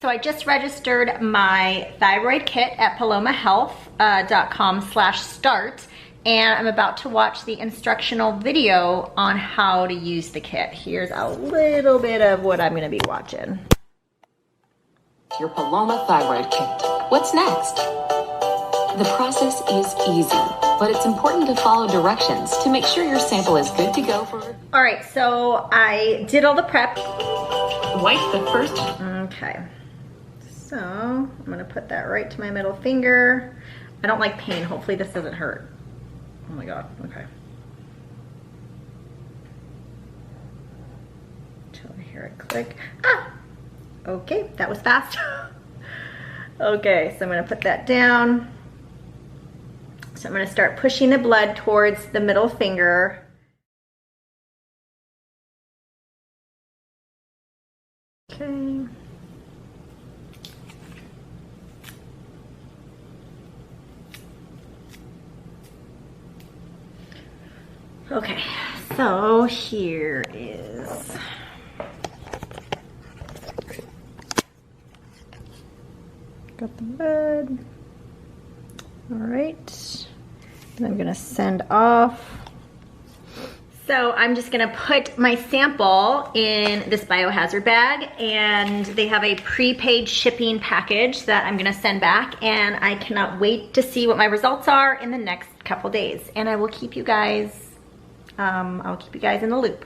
So I just registered my thyroid kit at palomahealth.com/start, and I'm about to watch the instructional video on how to use the kit. Here's a little bit of what I'm gonna be watching. Your Paloma Thyroid Kit. What's next? The process is easy, but it's important to follow directions to make sure your sample is good to go for... All right, so I did all the prep. Wipe the first... Okay. So I'm gonna put that right to my middle finger. I don't like pain. Hopefully this doesn't hurt. Oh my God, okay. Until I hear it click. Ah! Okay, that was fast. Okay, so I'm gonna put that down. So I'm gonna start pushing the blood towards the middle finger. Okay. Okay, so here is got the blood. All right, and I'm gonna send off. So I'm just gonna put my sample in this biohazard bag, and they have a prepaid shipping package that I'm gonna send back, and I cannot wait to see what my results are in the next couple days, and I will keep you guys I'll keep you guys in the loop.